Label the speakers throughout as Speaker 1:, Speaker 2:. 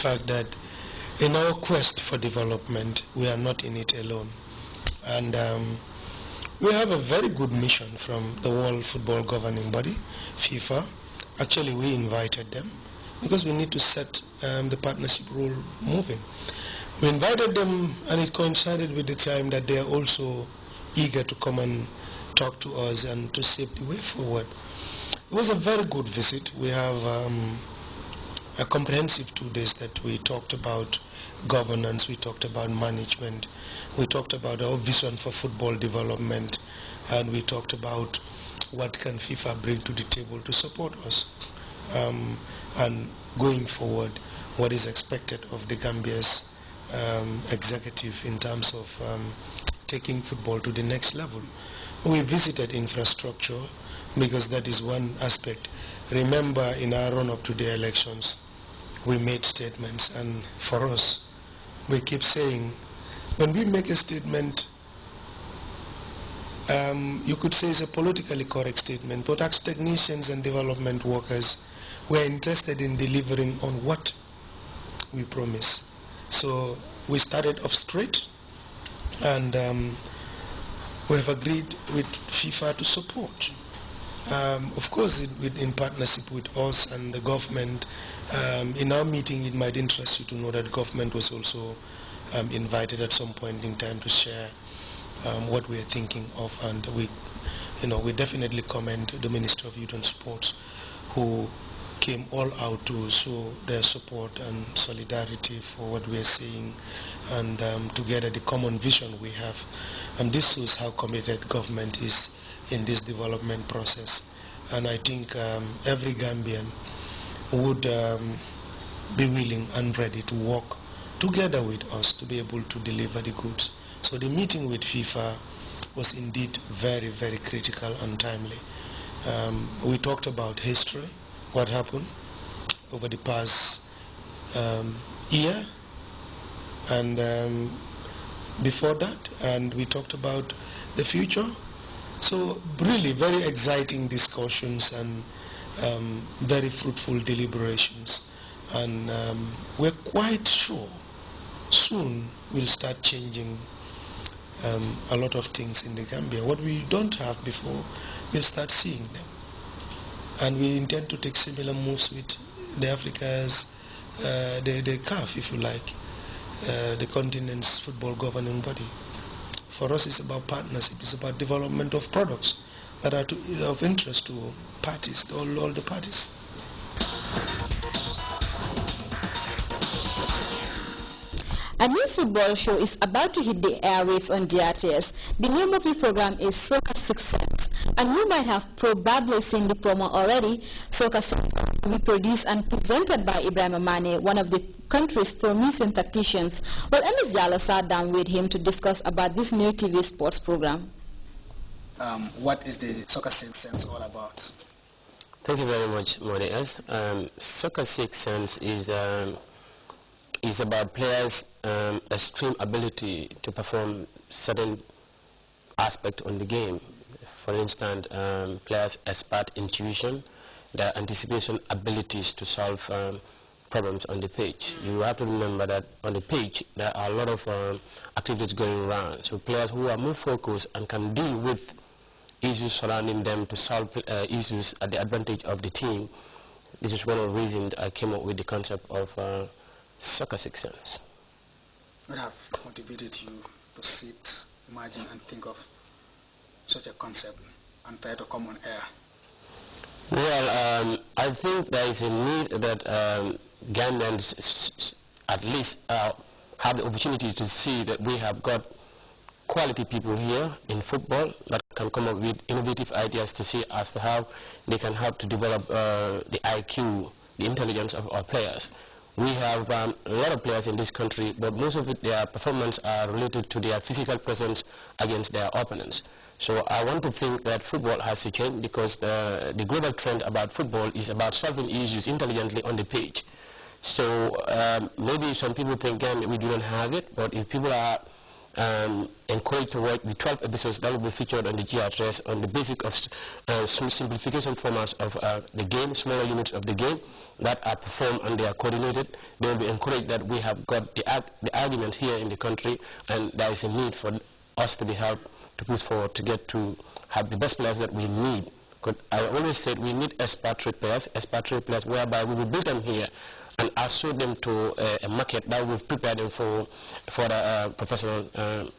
Speaker 1: fact that in our quest for development, we are not in it alone. And we have a very good mission from the World Football Governing Body, FIFA. Actually, we invited them because we need to set the partnership rule moving. We invited them, and it coincided with the time that they are also eager to come and talk to us and to shape the way forward. It was a very good visit. We have a comprehensive 2 days that we talked about governance, we talked about management, we talked about our vision for football development, and we talked about what can FIFA bring to the table to support us. And going forward, what is expected of the Gambia's executive in terms of taking football to the next level. We visited infrastructure because that is one aspect. Remember, in our run-up to the elections, we made statements, and for us, we keep saying, when we make a statement, you could say it's a politically correct statement, but as technicians and development workers, we're interested in delivering on what we promise. So we started off straight, and we have agreed with FIFA to support. Of course, in partnership with us and the government. In our meeting, it might interest you to know that government was also invited at some point in time to share what we are thinking of, and we definitely commend the Minister of Youth and Sports, who came all out to show their support and solidarity for what we are saying, and together the common vision we have. And this shows how committed government is in this development process. And I think every Gambian would be willing and ready to work together with us to be able to deliver the goods. So the meeting with FIFA was indeed very, very critical and timely. We talked about history, what happened over the past year and before that, and we talked about the future. So really very exciting discussions and very fruitful deliberations, and we're quite sure soon we'll start changing a lot of things in the Gambia. What we don't have before, we'll start seeing them. And we intend to take similar moves with the Africa's, the CAF, if you like, the continent's football governing body. For us, it's about partnership. It's about development of products that are of interest to parties, all the parties.
Speaker 2: A new football show is about to hit the airwaves on Grts. The name of the program is Soccer 6 Cents, and you might have probably seen the promo already. Soccer 6 Cents will be produced and presented by Ibrahim Mane, one of the country's promising tacticians. Well, Ms. Diallo sat down with him to discuss about this new TV sports program.
Speaker 3: What is the Soccer 6 Cents all about?
Speaker 4: Thank you very much, Morias. Soccer 6 Cents is about players' extreme ability to perform certain aspect on the game. For instance, players' expert intuition, their anticipation abilities to solve problems on the pitch. You have to remember that on the pitch there are a lot of activities going around. So players who are more focused and can deal with issues surrounding them to solve issues at the advantage of the team. This is one of the reasons I came up with the concept of Soccer 6 Cents.
Speaker 3: What have motivated you to sit, imagine and think of such a concept and try to come on air?
Speaker 4: Well, I think there is a need that Gambians at least have the opportunity to see that we have got quality people here in football that can come up with innovative ideas to see as to how they can help to develop the IQ, the intelligence of our players. We have a lot of players in this country, but most of their performance are related to their physical presence against their opponents. So I want to think that football has to change, because the global trend about football is about solving issues intelligently on the pitch. So maybe some people think, again, we do not have it, but if people are encouraged to watch the 12 episodes that will be featured on the GRTS on the basic of simplification formats of the game, smaller units of the game that are performed and they are coordinated. They will be encouraged that we have got the argument here in the country, and there is a need for us to be helped to push forward to get to have the best players that we need. I always said we need expatriate players whereby we will build them here and assure them to a market that will prepare them for the professional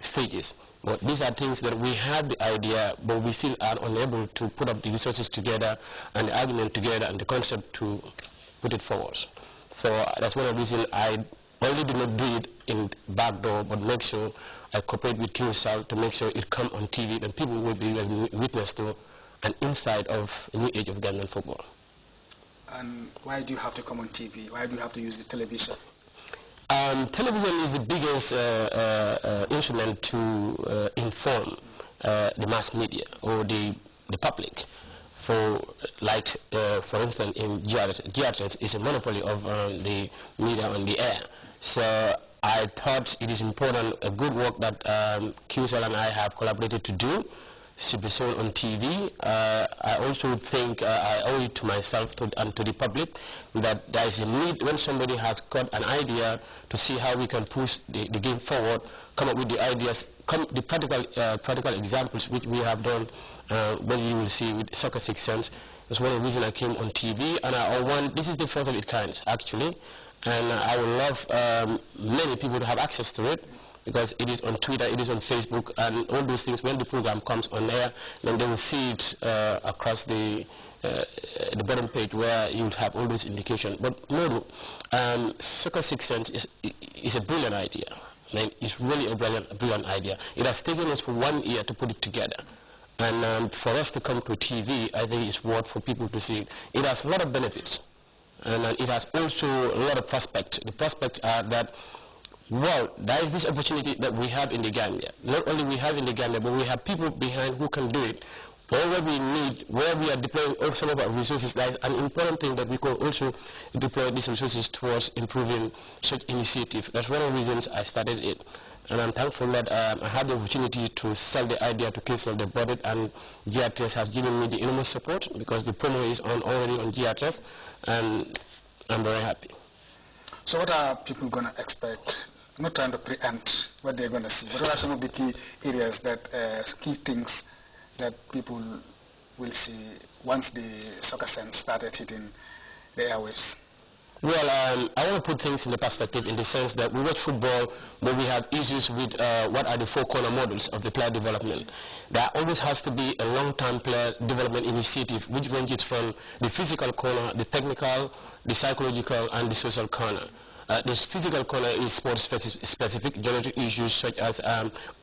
Speaker 4: stages. But these are things that we have the idea, but we still are unable to put up the resources together and the argument together and the concept to put it forward. So that's one of the reasons I only do not do it in backdoor, but make sure I cooperate with QSL to make sure it comes on TV and people will be witness to an insight of a new age of Gambian football.
Speaker 3: And why do you have to come on TV? Why do you have to use the television?
Speaker 4: Television is the biggest instrument to inform the mass media or the public. For instance, in GRTS is a monopoly of the media on the air. So I thought it is important, a good work that QSL and I have collaborated to do should be shown on TV. I also think I owe it to myself and to the public that there is a need when somebody has got an idea to see how we can push the game forward, come up with the ideas, the practical examples which we have done, when you will see with Soccer 6 Cents. That's one of the reasons I came on TV, and this is the first of its kind actually, and I would love many people to have access to it, because it is on Twitter, it is on Facebook, and all those things. When the program comes on air, then they will see it across the bottom page where you will have all those indications. But no, Soccer 6 Cents is a brilliant idea. I mean, it's really a brilliant idea. It has taken us for 1 year to put it together. And for us to come to TV, I think it's worth for people to see it. It has a lot of benefits. And it has also a lot of prospects. The prospects are that, well, there is this opportunity that we have in the Gambia. Not only we have in the Gambia, but we have people behind who can do it. Where we need, where we are deploying some of our resources, that is an important thing that we could also deploy these resources towards improving such initiative. That's one of the reasons I started it. And I'm thankful that I had the opportunity to sell the idea to QSL. They bought it, and GRTS has given me the enormous support because the promo is already on GRTS, and I'm very happy.
Speaker 3: So what are people going to expect? I'm not trying to preempt what they're going to see, but what are some of the key areas key things that people will see once the Soccer Sense started hitting the airwaves?
Speaker 4: Well, I want to put things in the perspective in the sense that we watch football, but we have issues with what are the 4 corner models of the player development. There always has to be a long-term player development initiative which ranges from the physical corner, the technical, the psychological, and the social corner. This physical corner is sport-specific genetic issues such as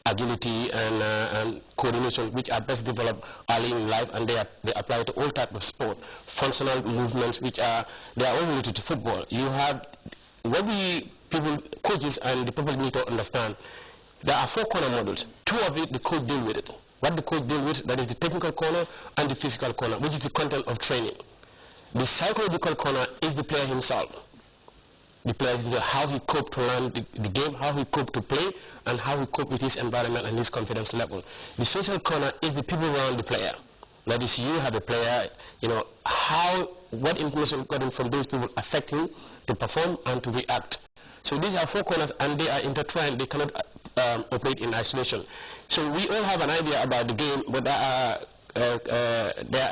Speaker 4: agility and coordination, which are best developed early in life, and they apply to all types of sport. Functional movements, they are all related to football. You have, coaches and the public need to understand, there are 4 corner models. 2 of it, the coach deal with it. What the coach deal with, that is the technical corner and the physical corner, which is the content of training. The psychological corner is the player himself. The player is how he coped to learn the game, how he coped to play, and how he coped with his environment and his confidence level. The social corner is the people around the player. That is, you have a player, what information gotten from those people affect him to perform and to react. So these are 4 corners, and they are intertwined. They cannot operate in isolation. So we all have an idea about the game, but there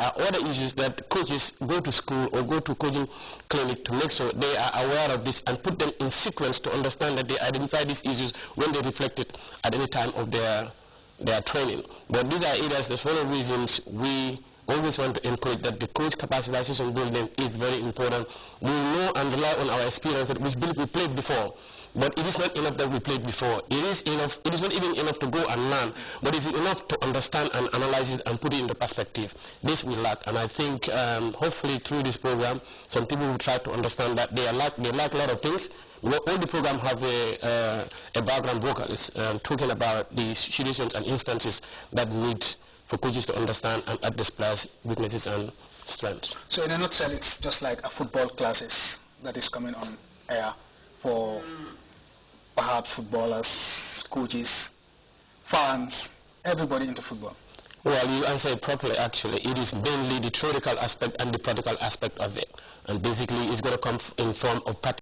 Speaker 4: are other issues that coaches go to school or go to coaching clinic to make sure they are aware of this and put them in sequence to understand that they identify these issues when they reflect it at any time of their training. But these are areas, that's one of the reasons we always want to encourage that the coach capacitization building is very important. We know and rely on our experience that we played before. But it is not enough that we played before. It is not even enough to go and learn, but it's enough to understand and analyze it and put it into perspective. This we lack, and I think hopefully through this program, some people will try to understand that they lack a lot of things. All the program have a background vocalist talking about the situations and instances that need for coaches to understand and address players' weaknesses and strengths.
Speaker 3: So in a nutshell, it's just like a football classes that is coming on air for perhaps footballers, coaches, fans, everybody into football?
Speaker 4: Well, you answered it properly, actually. It is mainly the theoretical aspect and the practical aspect of it. And basically, it's going to come in form of